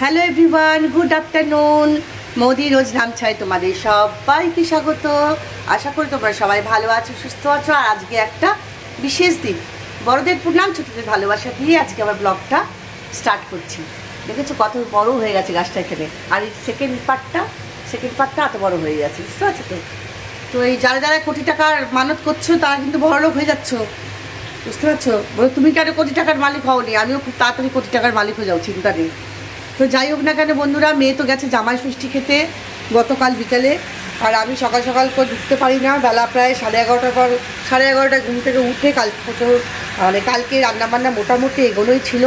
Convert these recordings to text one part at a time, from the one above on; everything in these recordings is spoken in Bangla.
Hello everyone, good afternoon. Modi রোজ নাম চাই তোমাদের সবাইকে স্বাগত। আশা করি তোমরা সবাই ভালো আছো, সুস্থ আছো। আর আজকে একটা বিশেষ দিন, বড়দের প্রণাম, ছোটদের ভালোবাসা দিয়ে আজকে আমার ব্লগটা স্টার্ট করছি। দেখেছো কত বড় হয়ে গেছে গাছটা এখানে, আর এই সেকেন্ড পার্টটা এত বড় হয়ে গেছে, বুঝতে পারছো তো? তো এই যারা যারা কোটি টাকার মানত করছো তারা কিন্তু বড়লোক হয়ে যাচ্ছ, বুঝতে পারছো? বলো তুমি কেন কোটি টাকার মালিক হওনি, আমিও খুব তাড়াতাড়ি কোটি টাকার মালিক হয়ে যাও, চিন্তা নেই। তো যাই হোক না কেন বন্ধুরা, মেয়ে তো গেছে জামাই ষষ্ঠী খেতে গতকাল বিকেলে, আর আমি সকাল সকাল করে ঢুকতে পারি না, বেলা প্রায় 11:30 ঘুম থেকে উঠে কালকে রান্নাবান্না মোটামুটি এগুলোই ছিল।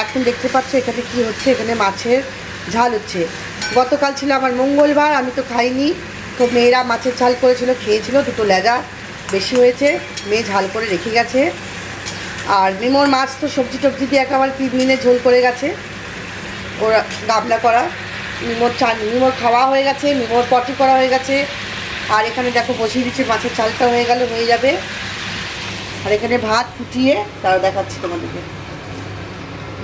এখন দেখতে পাচ্ছ এখানে কি হচ্ছে, এখানে মাছের ঝাল হচ্ছে। গতকাল ছিল আমার মঙ্গলবার, আমি তো খাইনি, তো মেয়েরা মাছের ঝাল করেছিল, খেয়েছিল, দুটো লেজা বেশি হয়েছে, মেয়ে ঝাল করে রেখে গেছে। আর মিমোর মাছ তো সবজি টবজি দিয়ে একেবারে 3 দিনে ঝোল করে গেছে, ওরা গামলা করা। মিমোর খাওয়া হয়ে গেছে, মিমোর পটি করা হয়ে গেছে। আর এখানে দেখো বসিয়ে দিচ্ছি, মাছের চালটা হয়ে যাবে। আর এখানে ভাত ফুটিয়ে, তারা দেখাচ্ছি তোমাদেরকে,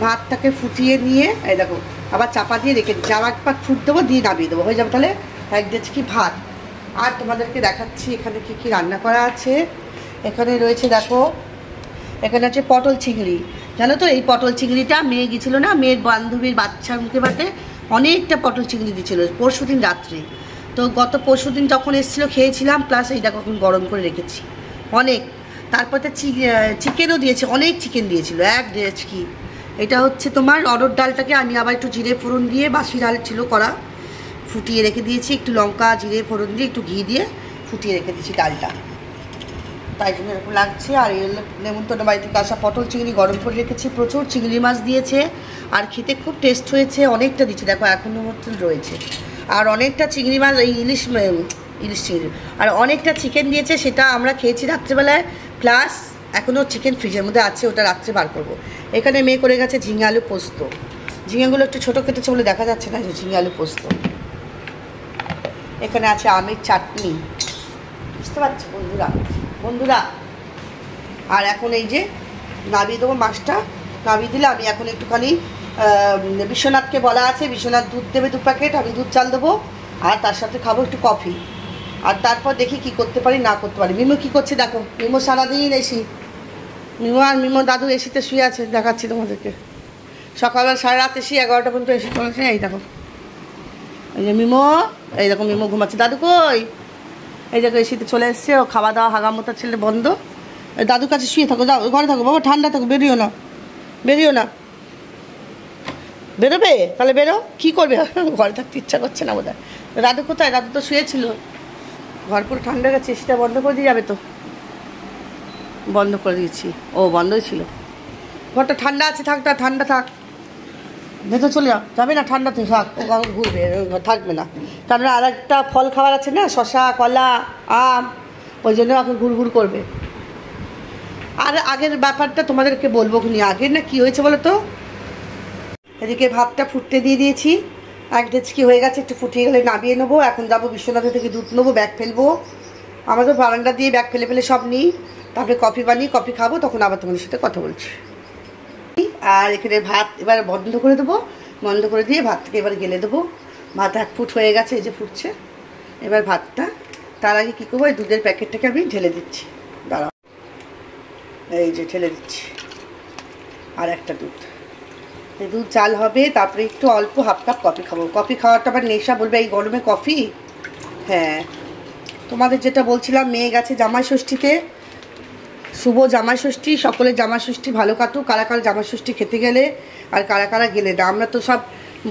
ভাতটাকে ফুটিয়ে নিয়ে এই দেখো আবার চাপা দিয়ে রেখে দিচ্ছি, আবার একবার ফুট দেবো, দিয়ে নামিয়ে দেবো, হয়ে যাবে তাহলে 1 ডেচকি ভাত। আর তোমাদেরকে দেখাচ্ছি এখানে কী রান্না করা আছে। এখানে রয়েছে দেখো, এখানে আছে পটল চিংড়ি। জানো তো এই পটল চিংড়িটা মেয়ে গেছিলো না, মেয়ের বান্ধবীর বাচ্চার মুখে ভাতে অনেকটা পটল চিংড়ি দিয়েছিলো পরশুদিন রাত্রে। তো গত পরশুদিন যখন এসেছিলো খেয়েছিলাম, প্লাস এই দেখো এখন গরম করে রেখেছি অনেক। তারপরে চিকেনও দিয়েছে, অনেক চিকেন দিয়েছিল, 1 ডেচকি। এটা হচ্ছে তোমার অরহর ডালটাকে আমি আবার একটু জিরে ফোড়ন দিয়ে, বাসি ডাল ছিল করা, ফুটিয়ে রেখে দিয়েছি, একটু লঙ্কা জিরে ফোড়ন দিয়ে একটু ঘি দিয়ে ফুটিয়ে রেখে দিয়েছি ডালটা, তাই জন্য এরকম লাগছে। আর এই নেমন্তন্ন বাড়ি থেকে আসা পটল চিংড়ি গরম করে রেখেছি, প্রচুর চিংড়ি মাছ দিয়েছে, আর খেতে খুব টেস্ট হয়েছে, অনেকটা দিচ্ছে দেখো এখনও মতন রয়েছে। আর অনেকটা চিংড়ি মাছ, এই ইলিশ চিংড়ি, আর অনেকটা চিকেন দিয়েছে, সেটা আমরা খেয়েছি রাত্রেবেলায়, প্লাস এখনও চিকেন ফ্রিজের মধ্যে আছে, ওটা রাত্রে বার করবো। এখানে মেয়ে করে গেছে ঝিঙে আলু পোস্ত, ঝিঙেগুলো একটু ছোটো কেটেছে বলে দেখা যাচ্ছে না, যে ঝিঙে আলু পোস্ত। এখানে আছে আমের চাটনি, বুঝতে পারছো বন্ধুরা। আর এখন এই যে নামিয়ে দেবো মাছটা, নামিয়ে দিলে আমি এখন একটুখানি বিশ্বনাথকে বলা আছে, বিশ্বনাথ দুধ দেবে 2 প্যাকেট, আমি দুধ চাল দেবো, আর তার সাথে খাবো একটু কফি। আর তারপর দেখি কি করতে পারি না করতে পারি। মিমো কি করছে দেখো, মিমো সারাদিন এসি, মিমো দাদু এসিতে শুয়ে আছে, দেখাচ্ছি তোমাদেরকে। সকালবেলা সারা রাত এসি 11টা পর্যন্ত এসি চলেছে। এই দেখো, এই যে মিমো, এই দেখো মিমো ঘুমাচ্ছে। দাদু কই? এই দেখো এসিতে চলে এসছে, ও খাওয়া দাওয়া হাগামোতা ছেলে বন্ধ। দাদুর কাছে শুয়ে থাকো, যাও ঘরে থাকো বাবা, ঠান্ডা থাকো, বেরিও না বেরোবে তাহলে বেরো, কী করবে? ঘরে থাকতে ইচ্ছা করছে না বোধহয়। দাদু কোথায়? দাদু তো শুয়েছিল, ঘর পুরো ঠান্ডা গেছে, এসিটা বন্ধ করে দিয়ে যাবে তো। বন্ধ করে দিয়েছি, ও বন্ধই ছিল। ঘরটা ঠান্ডা আছে, ঠান্ডা থাক, ভেতর চলে যাবে না, ঠান্ডা তো থাক, ও ঘুরবে, থাকবে না। কারণ আর একটা ফল খাবার আছে না, শশা কলা আম, ওই জন্য এখন ঘুরঘুর করবে। আর আগের ব্যাপারটা তোমাদেরকে বলবো, আগের না কি হয়েছে বলো তো। এদিকে ভাতটা ফুটতে দিয়ে দিয়েছি, 1 ডেচকি হয়ে গেছে, একটু ফুটিয়ে গেলে নামিয়ে নেবো। এখন যাবো বিশ্বনাথের থেকে দুধ নেবো, ব্যাগ ফেলবো। আমাদের বারান্দা দিয়ে ব্যাগ ফেলে সব নিই, তারপরে কফি বানিয়ে কফি খাবো, তখন আবার তোমাদের সাথে কথা বলছি। আর এখানে ভাত এবার বন্ধ করে দেবো, বন্ধ করে দিয়ে ভাতটাকে এবার গেলে দেবো। ভাত 1 ফুট হয়ে গেছে, এই যে ফুটছে এবার ভাতটা। তার আগে কী করবো, এই দুধের প্যাকেটটাকে আমি ঢেলে দিচ্ছি, দাঁড়াও, এই যে ঢেলে দিচ্ছি। আর একটা দুধ চাল হবে, তারপরে একটু অল্প 1/2 কাপ কফি খাবো। কফি খাওয়াটা আবার নেশা বলবে, এই গরমে কফি। হ্যাঁ, তোমাদের যেটা বলছিলাম, মেয়ে গেছে জামাই ষষ্ঠীতে, শুভ জামাই ষষ্ঠী, সকলের জামাই ষষ্ঠী ভালো কাটুক। কারা কারা জামাই ষষ্ঠী খেতে গেলে আর কারা কারা গেলে না। আমরা তো সব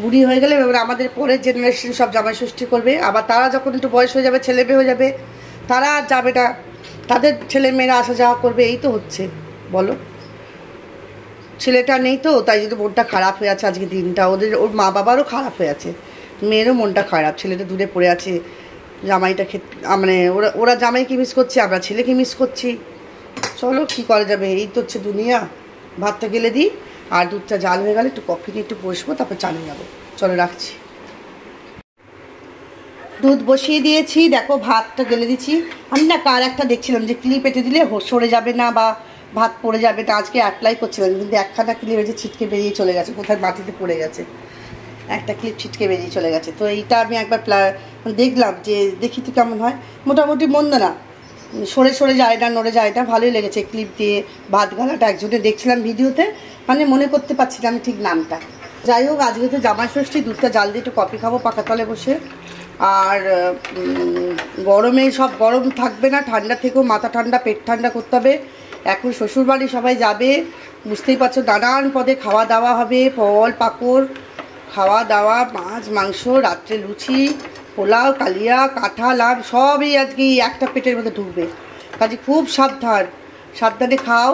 বুড়ি হয়ে গেলে, এবার আমাদের পরের জেনারেশন সব জামাই ষষ্ঠী করবে। আবার তারা যখন একটু বয়স হয়ে যাবে, ছেলে মেয়ে হয়ে যাবে, তারা আর যাবে না, তাদের ছেলে মেয়েরা আসা যাওয়া করবে, এই তো হচ্ছে বলো। ছেলেটা নেই তো, তাই জন্য মনটা খারাপ হয়ে আছে আজকে দিনটা, ওর মা বাবারও খারাপ হয়ে আছে, মেয়েরও মনটা খারাপ, ছেলেটা দূরে পড়ে আছে, জামাইটা মানে ওরা জামাইকে মিস করছে, আমরা ছেলেকে মিস করছি। চলো কী করা যাবে, এই তো হচ্ছে দুনিয়া। ভাতটা গেলে দিই, আর দুধটা জাল হয়ে গেলে একটু কফি দিয়ে একটু বসবো, তারপর চালিয়ে যাবো। চলো রাখছি। দুধ বসিয়ে দিয়েছি, দেখো ভাতটা গেলে দিচ্ছি। আমি না কার একটা দেখছিলাম যে ক্লিপ এঁটে দিলে সরে যাবে না বা ভাত পড়ে যাবে না, আজকে অ্যাপ্লাই করছিলাম, কিন্তু একখানা ক্লিপ এসে ছিটকে বেরিয়ে চলে গেছে, কোথায় মাটিতে পড়ে গেছে। একটা ক্লিপ ছিটকে বেরিয়ে চলে গেছে। তো এইটা আমি একবার দেখলাম যে দেখি তো কেমন হয়, মোটামুটি মন্দ না, সরে সরে যায় না, নড়ে যায় না, ভালোই লেগেছে। ক্লিপ দিয়ে ভাত গালাটা একজনে দেখছিলাম ভিডিওতে, মানে মনে করতে পারছি না আমি ঠিক নামটা। যাই হোক, আজকে তো জামাই ষষ্ঠী, দুধটা জাল দিয়ে একটু কফি খাবো পাকা তলে বসে। আর গরমে সব গরম থাকবে না, ঠান্ডা থেকেও মাথা ঠান্ডা পেট ঠান্ডা করতে হবে। এখন শ্বশুরবাড়ি সবাই যাবে, বুঝতেই পারছো, নানান পদে খাওয়া দাওয়া হবে, ফল পাকড় খাওয়া দাওয়া, মাছ মাংস, রাত্রে লুচি পোলাও কালিয়া কাঁঠাল আম সবই আজকে একটা পেটের মধ্যে ঢুকবে। কাজে খুব সাবধানে খাও,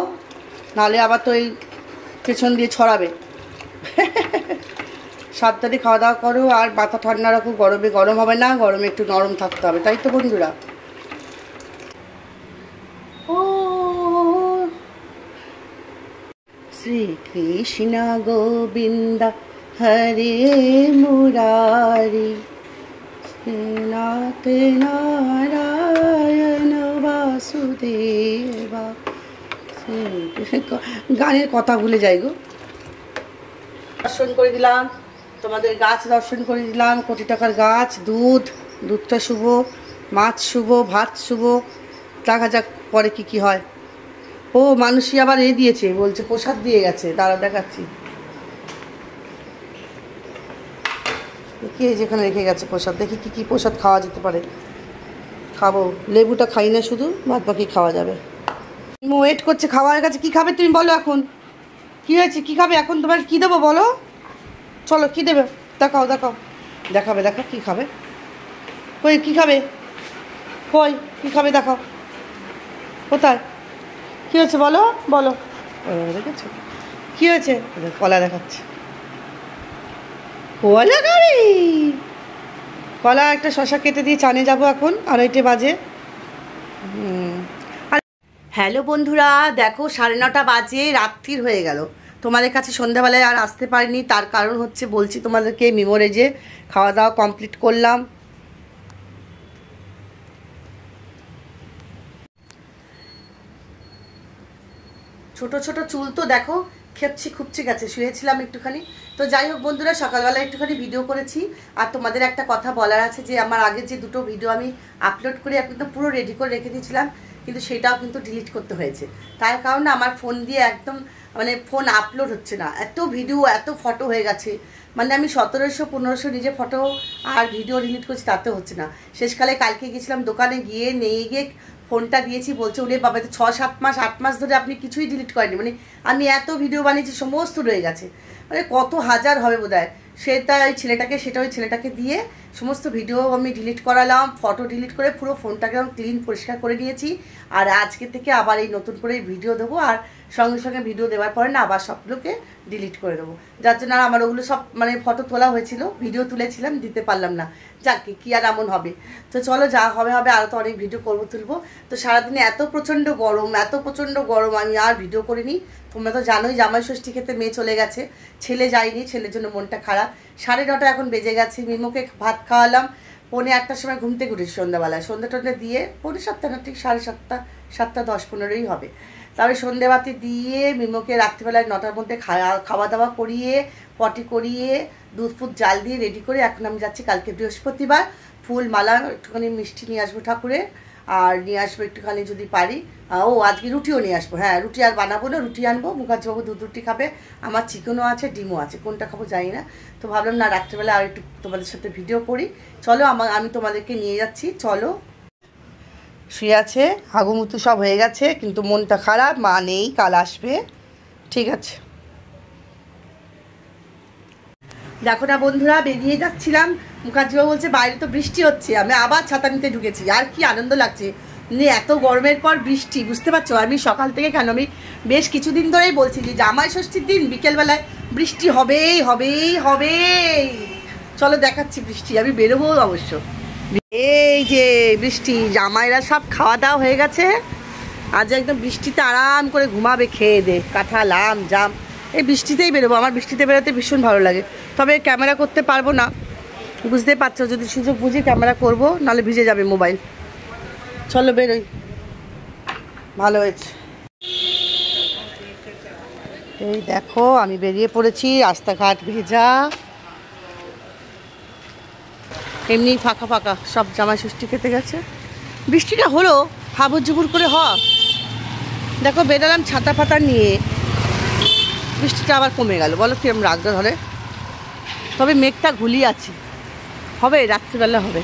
নাহলে আবার তো এই পেছন দিয়ে ছড়াবে। সাবধানে খাওয়া দাওয়া করো, আর মাথা ঠান্ডা রাখো, গরমে গরম হবে না, গরমে একটু নরম থাকতে হবে, তাই তো বন্ধুরা? ও শ্রীকৃষ্ণ গোবিন্দ হরে মুরারি নাথ নারায়ণ বাসুদেবা। গানের কথা ভুলে যাই গো। দর্শন করে দিলাম তোমাদের, গাছ দর্শন করে দিলাম, কোটি টাকার গাছ, দুধটা শুভ, মাছ শুভ, ভাত শুভ, দেখা যাক পরে কি হয়। ও মানুষই আবার দিয়েছে, বলছে প্রসাদ দিয়ে গেছে, তারা দেখাচ্ছি কে যেখানে রেখে গেছে প্রসাদ। দেখি কি প্রসাদ খাওয়া যেতে পারে, খাবো। লেবুটা খাই না শুধু, বাদ বাকি খাওয়া যাবে। ওয়েট করছে, খাওয়া হয়ে গেছে। কী খাবে তুমি বলো, এখন কী হয়েছে, কী খাবে এখন? তোমার কী দেবো বলো, চলো কী দেবে দেখাও দেখাবে কী খাবে, কই কী খাবে, কই কী খাবে দেখাও, কোথায়, কী হয়েছে বলো দেখেছো কী হয়েছে? কলা দেখাচ্ছে, কলা খাবি? কলা একটা শশা কেটে দিয়ে চানে যাবো এখন, 2:30 বাজে। হ্যালো বন্ধুরা, দেখো 9:30 বাজে, রাত্রির হয়ে গেল। তোমাদের কাছে সন্ধ্যাবেলায় আর আসতে পারিনি, তার কারণ হচ্ছে বলছি তোমাদেরকে, মিমোরেজে খাওয়া দাওয়া কমপ্লিট করলাম। ছোট ছোট চুল তো দেখো খুপচে গেছে, শুয়েছিলাম একটুখানি। তো যাই হোক বন্ধুরা, সকালবেলা একটুখানি ভিডিও করেছি। আর তোমাদের একটা কথা বলার আছে, যে আমার আগের যে 2টো ভিডিও আমি আপলোড করে একদম পুরো রেডি করে রেখে দিয়েছিলাম, কিন্তু সেটাও কিন্তু ডিলিট করতে হয়েছে। তার কারণে আমার ফোন দিয়ে একদম মানে ফোন আপলোড হচ্ছে না, এত ভিডিও এত ফটো হয়ে গেছে, মানে আমি 1700-1500 নিজে ফটো আর ভিডিও ডিলিট করছি, তাতেও হচ্ছে না। শেষকালে কালকে গেছিলাম দোকানে, নিয়ে গিয়ে ফোনটা দিয়েছি, বলছে ওরে বাবা, তো 6-7 মাস 8 মাস ধরে আপনি কিছুই ডিলিট করেনি, মানে আমি এত ভিডিও বানিয়েছি সমস্ত রয়ে গেছে, মানে কত হাজার হবে বোধহয়। সেটা ওই ছেলেটাকে দিয়ে সমস্ত ভিডিও আমি ডিলিট করালাম, ফটো ডিলিট করে পুরো ফোনটাকে আমি ক্লিন পরিষ্কার করে নিয়েছি। আর আজকে থেকে আবার এই নতুন করে ভিডিও দেবো, আর সঙ্গে সঙ্গে ভিডিও দেওয়ার পরে না আবার সবগুলোকে ডিলিট করে দেবো। যার জন্য আমার ওগুলো সব মানে ফটো তোলা হয়েছিল, ভিডিও তুলেছিলাম, দিতে পারলাম না। যাকে কি আর এমন হবে, তো চলো যা হবে হবে, আরও তো অনেক ভিডিও তুলবো। তো সারাদিনে এত প্রচণ্ড গরম আমি আর ভিডিও করিনি। তোমরা তো জানোই, জামাই ষষ্ঠী খেতে মেয়ে চলে গেছে, ছেলে যায়নি, ছেলের জন্য মনটা খারাপ। 9:30 এখন বেজে গেছে, মিমোকে ভাত খাওয়ালাম, 1:45 সময় ঘুম থেকে উঠেছি সন্ধ্যাবেলায়, সন্ধ্যা দিয়ে 7:45 না, ঠিক 7:30, 7:10-15 হবে। তারপরে সন্ধ্যেবাতি দিয়ে মিমোকে রাত্রিবেলায় 9টার মধ্যে খাওয়া দাওয়া করিয়ে, পটি করিয়ে, দুধ ফুট জাল দিয়ে রেডি করে এখন আমি যাচ্ছি, কালকে বৃহস্পতিবার, ফুল মালা একটুখানি মিষ্টি নিয়ে আসবো ঠাকুরে, আর নিয়ে আসবো একটুখানি যদি পারি। আজকে রুটিও নিয়ে আসবো, হ্যাঁ রুটি আর বানাবো না, রুটি আনবো, মুখার্জিবাবু দুধ রুটি খাবে, আমার চিকেনও আছে, ডিমও আছে, কোনটা খাবো জানি না। তো ভাবলাম না রাত্রিবেলা আর একটু তোমাদের সাথে ভিডিও করি, চলো আমি তোমাদেরকে নিয়ে যাচ্ছি, চলো। শুয়ে আছে, হাগুমুতু সব হয়ে গেছে, কিন্তু মনটা খারাপ, মা নেই, কাল আসবে, ঠিক আছে। দেখো না বন্ধুরা, বেরিয়ে যাচ্ছিলাম, মুখার্জিবাবু বলছে বাইরে তো বৃষ্টি হচ্ছে, আমি আবার ছাতা নিতে ঢুকেছি, আর কি আনন্দ লাগছে, এত গরমের পর বৃষ্টি, বুঝতে পারছো? আমি সকাল থেকে আমি বেশ কিছুদিন ধরেই বলছি যে জামাই ষষ্ঠীর দিন বিকেলবেলায় বৃষ্টি হবেই। চলো দেখাচ্ছি বৃষ্টি, আমি বেরোবো অবশ্য। এই যে বৃষ্টি, জামাইরা সব খাওয়া দাওয়া হয়ে গেছে, আজ একদম বৃষ্টিতে আরাম করে ঘুমাবে, খেয়ে দে, কাঁঠাল আম জাম, এই বৃষ্টিতেই বেরোবো। আমার বৃষ্টিতে বেরোতে ভীষণ ভালো লাগে, তবে ক্যামেরা করতে পারবো না, বুঝতে পারছো, যদি সুযোগ বুঝি ক্যামেরা করবো, নাহলে ভিজে যাবে মোবাইল। চলো বেরোই, ভালো হয়েছে। এই দেখো আমি বেরিয়ে পড়েছি, রাস্তাঘাট ভেজা, এমনি ফাঁকা ফাঁকা সব জামাই ষষ্ঠী খেতে গেছে। বৃষ্টিটা হলো হাবুর জুবুর করে দেখো বেরালাম ছাতা ফাতা নিয়ে, বৃষ্টিটা আবার কমে গেল। বলো কিরম রাখবে ধরে, তবে মেঘটা ঘুলিয়ে আছে, হবে রাত্রিবেলা হবে।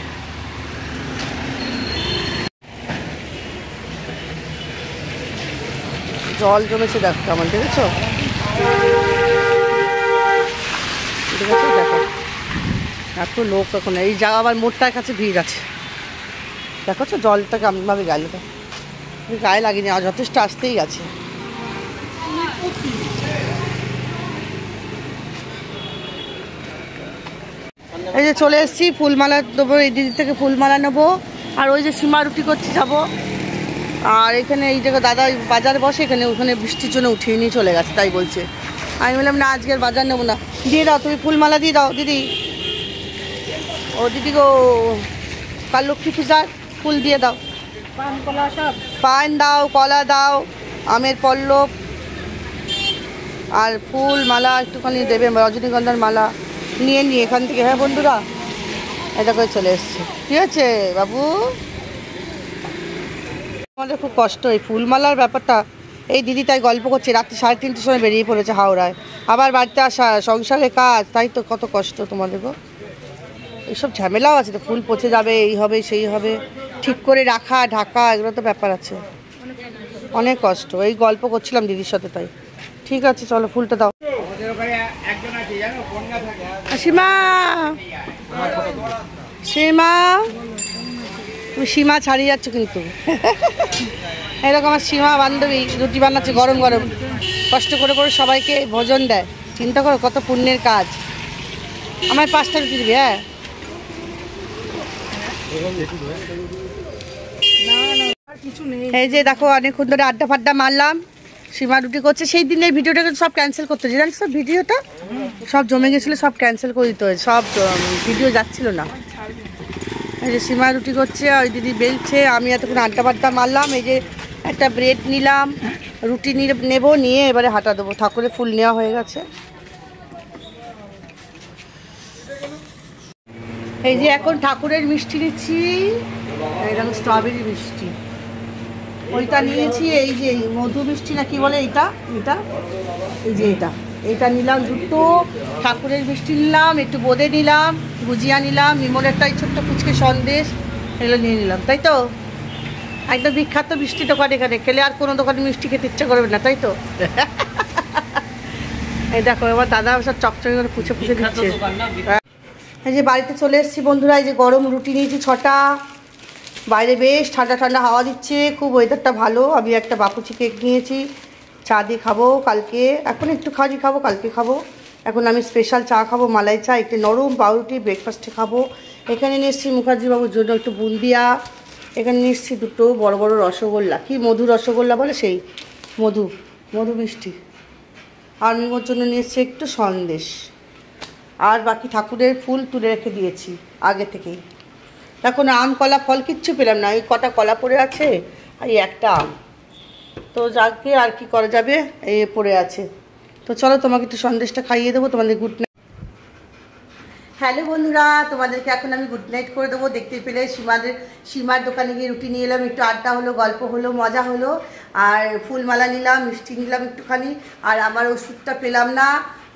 জল জমেছে দেখো কেমন, দেখেছো দেখেছো দেখো এত লোক এখন এই জায়গা, আবার মোড়টার কাছে ভিড় আছে। দেখো জলটা কেমনভাবে গেল, গায়ে লাগেনি, আর যথেষ্ট আসতেই গেছে। এই যে চলে এসেছি, ফুলমালা দেবো, এই দিদি থেকে ফুলমালা নেবো। আর ওই যে সীমা রুটি করছি যাবো। আর এখানে এই জায়গায় দাদা বাজার বসে, এখানে ওখানে বৃষ্টির জন্য উঠিয়ে নিয়ে চলে গেছে, তাই বলছে। আমি বললাম না আজকের বাজার নেবো না। দিয়ে দাও তুমি ফুলমালা, দিয়ে দাও দিদি। ও দিদি গো, কাল লক্ষ্মী পূজার ফুল দিয়ে দাও, পান দাও, কলা দাও, আমের পল্লব আর ফুল মালা একটুখানি দেবে, রজনীগন্ধার মালা নিয়ে এখান থেকে। হ্যাঁ বন্ধুরা, এটা করে চলে এসছে। ঠিক আছে বাবু, আমাদের খুব কষ্ট এই ফুলমালার ব্যাপারটা। এই দিদি তাই গল্প করছে, রাত্রি 3:30টার সময় বেরিয়ে পড়েছে হাওড়ায়, আবার বাড়িতে আসা, সংসারের কাজ, তাই তো কত কষ্ট তোমাদের গো। এইসব ঝামেলাও আছে তো, ফুল পচে যাবে, এই হবে সেই হবে, ঠিক করে রাখা ঢাকা, এগুলো তো ব্যাপার আছে, অনেক কষ্ট। এই গল্প করছিলাম দিদির সাথে, তাই। ঠিক আছে চলো ফুলটা দাও। সীমা, সীমা, তুমি সীমা ছাড়িয়ে যাচ্ছ কিন্তু। এরকম আমার সীমা বান্ধবী রুটি বানাচ্ছে গরম গরম, কষ্ট করে করে সবাইকে ভোজন দেয়। চিন্তা করো কত পুণ্যের কাজ। আমার 5টা রুটি দিবি? হ্যাঁ, এই যে দেখো অনেকক্ষণ ধরে আড্ডা ফাড্ডা মারলাম, সীমা রুটি করছে। সেই দিনের ভিডিওটাকে সব ক্যান্সেল করতে হয়েছে, জানিস তো, ভিডিওটা সব জমে গেছিলো, সব ক্যান্সেল করে দিতে হয়েছে, সব ভিডিও যাচ্ছিল না। এই যে সীমা রুটি করছে, ওই দিদি বেলছে, আমি এতক্ষণ আড্ডা ফাড্ডা মারলাম। এই যে একটা ব্রেড নিলাম, রুটি নেবো, নিয়ে এবারে হাঁটা দেবো। ঠাকুরের ফুল নেওয়া হয়ে গেছে। এই যে এখন ঠাকুরের মিষ্টি নিচ্ছি, এরকম স্ট্রবেরি মিষ্টি, ওইটা নিয়েছি। এই যে মধু মিষ্টি না কি বলে এইটা, এটা এই যে এটা নিলাম দুটো। ঠাকুরের মিষ্টি নিলাম, একটু বোঁদে নিলাম, গুজিয়া নিলাম, নিমলেরটা ছোট্ট পুচকে সন্দেশ, এগুলো নিয়ে নিলাম। তাই তো একদম বিখ্যাত মিষ্টি দোকান, এখানে খেলে আর কোনো দোকানে মিষ্টি খেতে ইচ্ছা করবে না, তাই তো। এই দেখো এবার দাদা সব চকচকে করে পুছে পুছে দিচ্ছে। এই যে বাড়িতে চলে এসেছি বন্ধুরা, এই যে গরম রুটি নিয়েছি 6টা। বাইরে বেশ ঠান্ডা ঠান্ডা হাওয়া দিচ্ছে, খুব ওয়েদারটা ভালো। আমি একটা বাকুচি কেক নিয়েছি, চা দিয়ে খাবো কালকে, এখন একটু খাবো কালকে খাবো। এখন আমি স্পেশাল চা খাবো, মালাই চা, একটু নরম পাউরুটি ব্রেকফাস্টে খাবো। এখানে নিয়ে এসেছি মুখার্জিবাবুর জন্য একটু বুন্দিয়া, এখানে নিয়ে এসেছি দুটো বড় বড় রসগোল্লা, কি মধু রসগোল্লা বলে সেই মধু মিষ্টি। আর ওর জন্য নিয়ে এসেছি একটু সন্দেশ। আর বাকি ঠাকুরের ফুল তুলে রেখে দিয়েছি আগে থেকেই। এখন আম কলা ফল কিচ্ছু পেলাম না, এই কটা কলা পড়ে আছে আর এই একটা আম, তো যাকে আর কি করা যাবে, এই পড়ে আছে। তো চলো তোমাকে একটু সন্দেশটা খাইয়ে দেবো। তোমাদের গুড নাইট। হ্যালো বন্ধুরা, তোমাদেরকে এখন আমি গুড নাইট করে দেবো। দেখতে পেলে সীমার দোকানে গিয়ে রুটি নিয়ে এলাম, একটু আড্ডা হলো, গল্প হলো, মজা হলো। আর ফুলমালা নিলাম, মিষ্টি নিলাম একটুখানি। আর আমার ওষুধটা পেলাম না,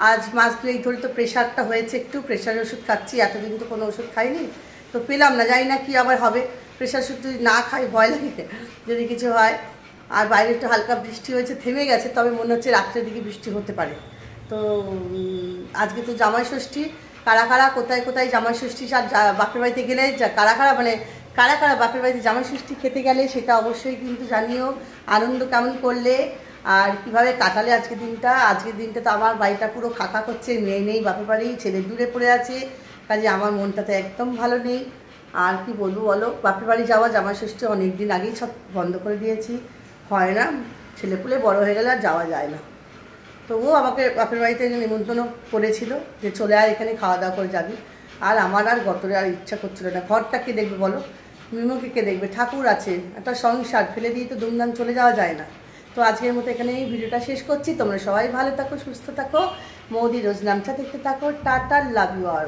আজ মাস 2 ধরে তো প্রেশারটা হয়েছে, একটু প্রেশারের ওষুধ খাচ্ছি, এতদিন তো কোনো ওষুধ খাইনি, তো পেলাম না, জানি না কি আবার হবে। প্রেশার ওষুধ যদি না খাই ভয় লাগে যদি কিছু হয়। আর বাইরে একটু হালকা বৃষ্টি হয়েছে, থেমে গেছে, তবে মনে হচ্ছে রাত্রের দিকে বৃষ্টি হতে পারে। তো আজকে তো জামাই ষষ্ঠী, কারা কারা কোথায় কোথায় জামাই ষষ্ঠী আর বাপের বাড়িতে গেলে কারা কারা বাপের বাড়িতে জামাই ষষ্ঠী খেতে গেলে সেটা অবশ্যই কিন্তু জানিও, আনন্দ কেমন করলে আর কিভাবে কাটালে আজকের দিনটা। আজকের দিনটা তো আমার বাড়িটা পুরো খাকা করছে, মেয়ে নেই বাপের বাড়ি, ছেলে দূরে পড়ে আছে, কাজে আমার মনটাতে একদম ভালো নেই। আর কি বলবো বলো, বাপের বাড়ি যাওয়া জামাই ষষ্ঠী অনেক দিন আগেই সব বন্ধ করে দিয়েছি, হয় না, ছেলেপুলে বড় হয়ে গেলে আর যাওয়া যায় না। তবুও আমাকে বাপের বাড়িতে নিমন্ত্রণ করেছিল যে চলে আয় এখানে খাওয়া দাওয়া করে যাবি। আর আমার আর গতরে আর ইচ্ছা করছিল না, ঘরটা কে দেখবে বলো, মিমুকে কে দেখবে, ঠাকুর আছে, একটা সংসার ফেলে দিয়ে তো দুমদাম চলে যাওয়া যায় না। তো আজকের মতো এখানে এই ভিডিওটা শেষ করছি। তোমরা সবাই ভালো থাকো, সুস্থ থাকো, মৌদি রোজ নামছা দেখতে থাকো। Tata, love you R.